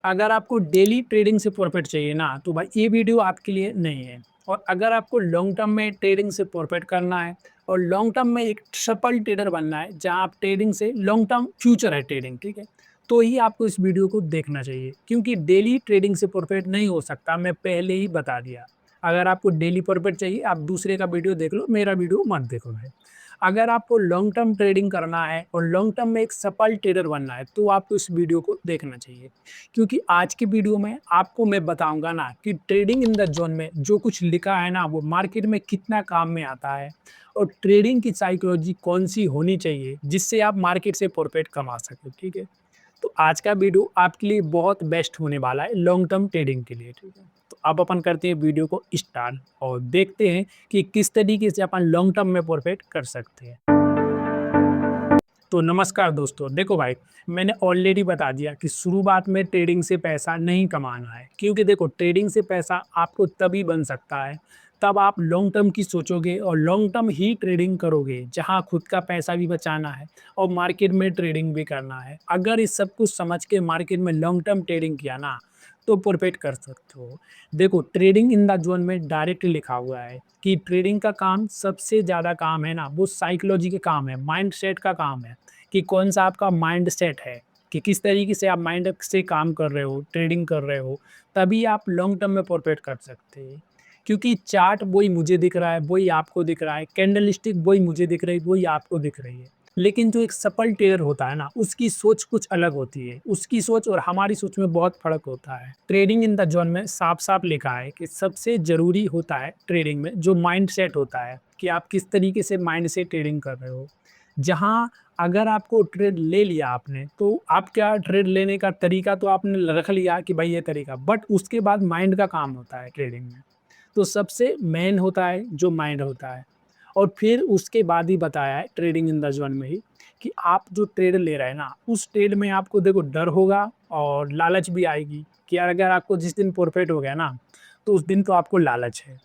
अगर आपको daily trading से प्रॉफिट चाहिए ना, तो भाई ये वीडियो आपके लिए नहीं है। और अगर आपको लॉन्ग टर्म में ट्रेडिंग से प्रॉफिट करना है और लॉन्ग टर्म में एक सफल ट्रेडर बनना है, जहां आप ट्रेडिंग से लॉन्ग टर्म फ्यूचर है ट्रेडिंग, ठीक है, तो ही आपको इस वीडियो को देखना चाहिए। क्योंकि डेली ट्रेडिंग से प्रॉफिट नहीं हो सकता, मैं पहले ही बता दिया। अगर आपको डेली प्रॉफिट चाहिए, आप दूसरे का वीडियो देख लो, मेरा वीडियो मत देखो भाई। अगर आपको लॉन्ग टर्म ट्रेडिंग करना है और लॉन्ग टर्म में एक सफल ट्रेडर बनना है, तो आपको इस वीडियो को देखना चाहिए। क्योंकि आज की वीडियो में आपको मैं बताऊंगा ना कि ट्रेडिंग इन द जोन में जो कुछ लिखा है ना, वो मार्केट में कितना काम में आता है और ट्रेडिंग की साइकोलॉजी कौन सी होनी चाहिए जिससे आप मार्केट से प्रॉफिट कमा सके, ठीक है। तो आज का वीडियो आपके लिए बहुत बेस्ट होने वाला है लॉन्ग टर्म ट्रेडिंग के लिए, ठीक है। तो अब अपन करते हैं वीडियो को स्टार्ट और देखते हैं कि किस तरीके से अपन लॉन्ग टर्म में प्रॉफिट कर सकते हैं। तो नमस्कार दोस्तों, देखो भाई, मैंने ऑलरेडी बता दिया कि शुरुआत में ट्रेडिंग से पैसा नहीं कमाना है। क्योंकि देखो, ट्रेडिंग से पैसा आपको तभी बन सकता है तब आप लॉन्ग टर्म की सोचोगे और लॉन्ग टर्म ही ट्रेडिंग करोगे, जहां खुद का पैसा भी बचाना है और मार्केट में ट्रेडिंग भी करना है। अगर इस सब कुछ समझ के मार्केट में लॉन्ग टर्म ट्रेडिंग किया ना, तो प्रॉफिट कर सकते हो। देखो, ट्रेडिंग इन द जोन में डायरेक्ट लिखा हुआ है कि ट्रेडिंग का काम सबसे ज़्यादा काम है ना, वो साइकोलॉजी के काम है, माइंड सेट का काम है कि कौन सा आपका माइंड सेट है, कि किस तरीके से आप माइंड से काम कर रहे हो, ट्रेडिंग कर रहे हो, तभी आप लॉन्ग टर्म में प्रॉफिट कर सकते हैं। क्योंकि चार्ट वही मुझे दिख रहा है, वही आपको दिख रहा है, कैंडल स्टिक वही मुझे दिख रही है, वही आपको दिख रही है। लेकिन जो एक सफल ट्रेडर होता है ना, उसकी सोच कुछ अलग होती है। उसकी सोच और हमारी सोच में बहुत फ़र्क होता है। ट्रेडिंग इन द जोन में साफ-साफ लिखा है कि सबसे ज़रूरी होता है ट्रेडिंग में जो माइंडसेट होता है, कि आप किस तरीके से माइंड से ट्रेडिंग कर रहे हो। जहाँ अगर आपको ट्रेड ले लिया आपने, तो आप क्या ट्रेड लेने का तरीका तो आपने रख लिया कि भाई ये तरीका, बट उसके बाद माइंड का काम होता है ट्रेडिंग में। तो सबसे मेन होता है जो माइंड होता है। और फिर उसके बाद ही बताया है ट्रेडिंग इन द जोन में ही कि आप जो ट्रेड ले रहे हैं ना, उस ट्रेड में आपको देखो डर होगा और लालच भी आएगी कि यार अगर आपको जिस दिन प्रॉफिट हो गया ना, तो उस दिन तो आपको लालच है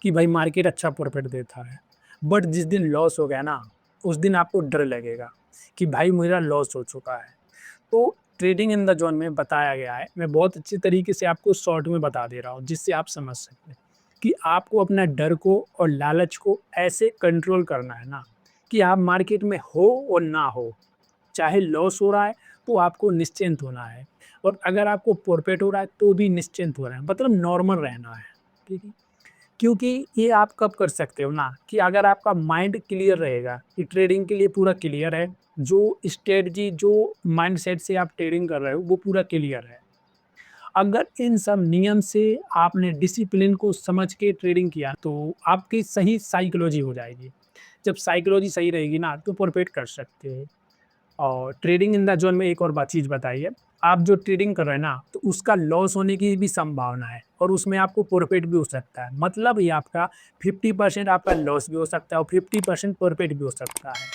कि भाई मार्केट अच्छा प्रॉफिट देता है। बट जिस दिन लॉस हो गया ना, उस दिन आपको डर लगेगा कि भाई मेरा लॉस हो चुका है। तो ट्रेडिंग इन द जोन में बताया गया है, मैं बहुत अच्छे तरीके से आपको शॉर्ट में बता दे रहा हूँ जिससे आप समझ सकें कि आपको अपना डर को और लालच को ऐसे कंट्रोल करना है ना, कि आप मार्केट में हो और ना हो, चाहे लॉस हो रहा है तो आपको निश्चिंत होना है और अगर आपको प्रॉफिट हो रहा है तो भी निश्चिंत हो रहा है, मतलब नॉर्मल रहना है, ठीक है। क्योंकि ये आप कब कर सकते हो ना, कि अगर आपका माइंड क्लियर रहेगा कि ट्रेडिंग के लिए पूरा क्लियर है, जो स्ट्रेटजी जो माइंडसेट से आप ट्रेडिंग कर रहे हो वो पूरा क्लियर है। अगर इन सब नियम से आपने डिसिप्लिन को समझ के ट्रेडिंग किया, तो आपकी सही साइकोलॉजी हो जाएगी। जब साइकोलॉजी सही रहेगी ना, तो प्रॉफिट कर सकते हैं। और ट्रेडिंग इन द जोन में एक और बात चीज़ बताइए, आप जो ट्रेडिंग कर रहे हैं ना, तो उसका लॉस होने की भी संभावना है और उसमें आपको प्रॉफिट भी हो सकता है। मतलब ये आपका 50% आपका लॉस भी हो सकता है और 50% प्रॉफिट भी हो सकता है।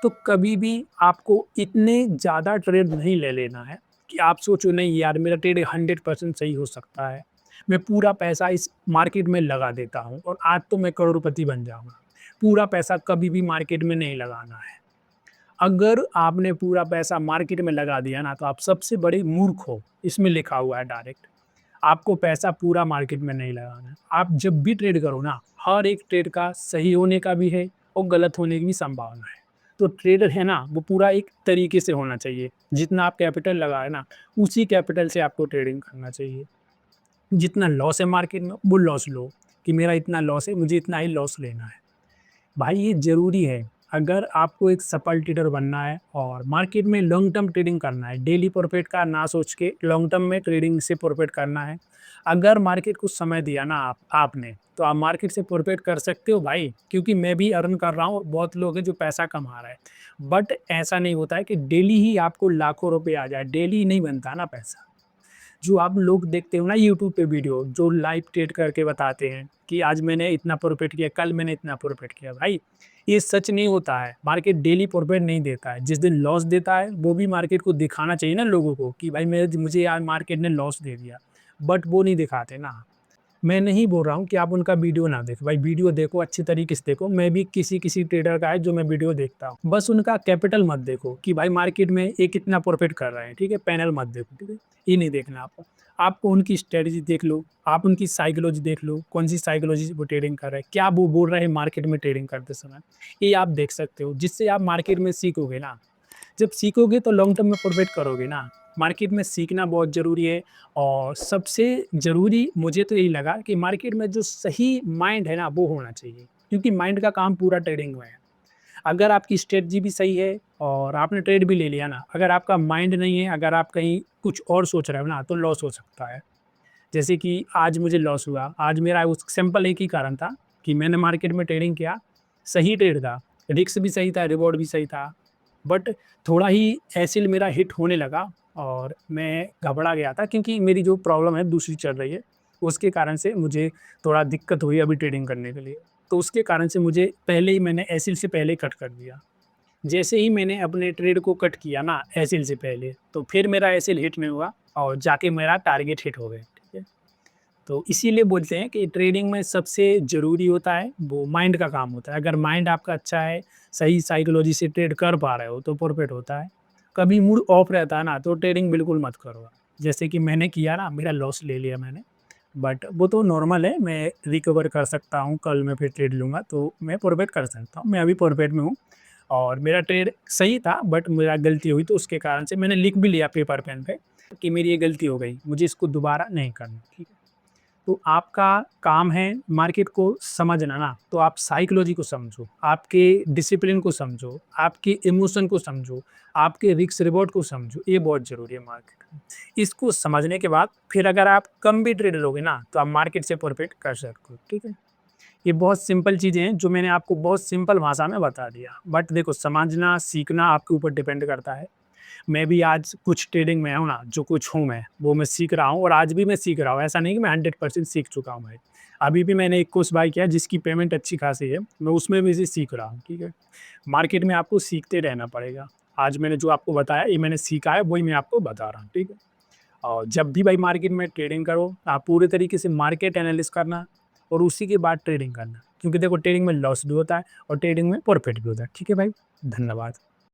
तो कभी भी आपको इतने ज़्यादा ट्रेड नहीं ले लेना है कि आप सोचो नहीं यार मेरा ट्रेड 100% सही हो सकता है। मैं पूरा पैसा इस मार्केट में लगा देता हूँ और आज तो मैं करोड़पति बन जाऊँगा। पूरा पैसा कभी भी मार्केट में नहीं लगाना है। अगर आपने पूरा पैसा मार्केट में लगा दिया ना, तो आप सबसे बड़े मूर्ख हो, इसमें लिखा हुआ है डायरेक्ट। आपको पैसा पूरा मार्केट में नहीं लगाना है। आप जब भी ट्रेड करो ना, हर एक ट्रेड का सही होने का भी है और गलत होने की भी संभावना है। तो ट्रेडर है ना, वो पूरा एक तरीके से होना चाहिए। जितना आप कैपिटल लगाए ना, उसी कैपिटल से आपको ट्रेडिंग करना चाहिए। जितना लॉस है मार्केट में, वो लॉस लो, कि मेरा इतना लॉस है, मुझे इतना ही लॉस लेना है। भाई ये ज़रूरी है। अगर आपको एक सफल ट्रेडर बनना है और मार्केट में लॉन्ग टर्म ट्रेडिंग करना है, डेली प्रॉफिट का ना सोच के लॉन्ग टर्म में ट्रेडिंग से प्रॉफिट करना है। अगर मार्केट को समय दिया ना आपने, तो आप मार्केट से प्रॉफिट कर सकते हो भाई, क्योंकि मैं भी अर्न कर रहा हूँ, बहुत लोग हैं जो पैसा कमा रहे हैं। बट ऐसा नहीं होता है कि डेली ही आपको लाखों रुपए आ जाए, डेली नहीं बनता ना पैसा। जो आप लोग देखते हो ना यूट्यूब पे वीडियो, जो लाइव ट्रेड करके बताते हैं कि आज मैंने इतना प्रॉफिट किया, कल मैंने इतना प्रॉफिट किया, भाई ये सच नहीं होता है। मार्केट डेली प्रॉफिट नहीं देता है। जिस दिन लॉस देता है, वो भी मार्केट को दिखाना चाहिए ना लोगों को कि भाई मेरे मुझे आज मार्केट ने लॉस दे दिया, बट वो नहीं दिखाते ना। मैं नहीं बोल रहा हूँ कि आप उनका वीडियो ना देखो, भाई वीडियो देखो, अच्छे तरीके से देखो। मैं भी किसी ट्रेडर का है जो मैं वीडियो देखता हूँ। बस उनका कैपिटल मत देखो कि भाई मार्केट में ये कितना प्रॉफ़िट कर रहे हैं, ठीक है? पैनल मत देखो, ठीक है? ये नहीं देखना आपको। आपको उनकी स्ट्रैटेजी देख लो, आप उनकी साइकोलॉजी देख लो, कौन-सी साइकोलॉजी से वो ट्रेडिंग कर रहे हैं, क्या वो बोल रहे हैं मार्केट में ट्रेडिंग करते समय, ये आप देख सकते हो। जिससे आप मार्केट में सीखोगे ना, जब सीखोगे तो लॉन्ग टर्म में प्रॉफ़िट करोगे ना। मार्केट में सीखना बहुत ज़रूरी है और सबसे ज़रूरी मुझे तो यही लगा कि मार्केट में जो सही माइंड है ना, वो होना चाहिए। क्योंकि माइंड का काम पूरा ट्रेडिंग में है। अगर आपकी स्ट्रेटजी भी सही है और आपने ट्रेड भी ले लिया ना, अगर आपका माइंड नहीं है, अगर आप कहीं कुछ और सोच रहे हो ना, तो लॉस हो सकता है। जैसे कि आज मुझे लॉस हुआ, आज मेरा उस सिंपल एक ही कारण था कि मैंने मार्केट में ट्रेडिंग किया, सही ट्रेड था, रिस्क भी सही था, रिवॉर्ड भी सही था। बट थोड़ा ही एसिल मेरा हिट होने लगा और मैं घबरा गया था क्योंकि मेरी जो प्रॉब्लम है दूसरी चल रही है, उसके कारण से मुझे थोड़ा दिक्कत हुई अभी ट्रेडिंग करने के लिए। तो उसके कारण से मुझे पहले ही मैंने एसिल से पहले ही कट कर दिया। जैसे ही मैंने अपने ट्रेड को कट किया ना एसिल से पहले, तो फिर मेरा एसिल हिट नहीं हुआ और जाके मेरा टारगेट हिट हो गए, ठीक है? तो इसीलिए बोलते हैं कि ट्रेडिंग में सबसे ज़रूरी होता है वो माइंड का काम होता है। अगर माइंड आपका अच्छा है, सही साइकोलॉजी से ट्रेड कर पा रहे हो तो प्रॉफ़िट होता है। कभी मूड ऑफ रहता है ना तो ट्रेडिंग बिल्कुल मत करो। जैसे कि मैंने किया ना मेरा लॉस ले लिया मैंने, बट वो तो नॉर्मल है, मैं रिकवर कर सकता हूँ, कल मैं फिर ट्रेड लूँगा तो मैं प्रॉफ़िट कर सकता हूँ। मैं अभी प्रॉफ़िट में हूँ और मेरा ट्रेड सही था बट मेरा गलती हुई तो उसके कारण से मैंने लिख भी लिया पेपर पेन पे कि मेरी ये गलती हो गई, मुझे इसको दोबारा नहीं करना, ठीक है? तो आपका काम है मार्केट को समझना ना, तो आप साइकोलॉजी को समझो, आपके डिसिप्लिन को समझो, आपके इमोशन को समझो, आपके रिस्क रिवॉर्ड को समझो, ये बहुत ज़रूरी है मार्केट में। इसको समझने के बाद फिर अगर आप कम भी ट्रेड लोगे ना, तो आप मार्केट से प्रॉफ़िट कर सकते हो, ठीक है? ये बहुत सिंपल चीज़ें हैं जो मैंने आपको बहुत सिंपल भाषा में बता दिया। बट देखो समझना, सीखना आपके ऊपर डिपेंड करता है। मैं भी आज कुछ ट्रेडिंग में हूँ ना, जो कुछ हूँ मैं, वो मैं सीख रहा हूँ और आज भी मैं सीख रहा हूँ। ऐसा नहीं कि मैं 100% सीख चुका हूँ भाई। अभी भी मैंने एक कोर्स बाय किया जिसकी पेमेंट अच्छी खासी है, मैं उसमें भी इसे सीख रहा हूँ, ठीक है? मार्केट में आपको सीखते रहना पड़ेगा। आज मैंने जो आपको बताया, ये मैंने सीखा है, वही मैं आपको बता रहा हूँ, ठीक है? और जब भी भाई मार्केट में ट्रेडिंग करो, आप पूरे तरीके से मार्केट एनालिसिस करना और उसी के बाद ट्रेडिंग करना। क्योंकि देखो ट्रेडिंग में लॉस भी होता है और ट्रेडिंग में प्रॉफ़िट भी होता है, ठीक है भाई? धन्यवाद।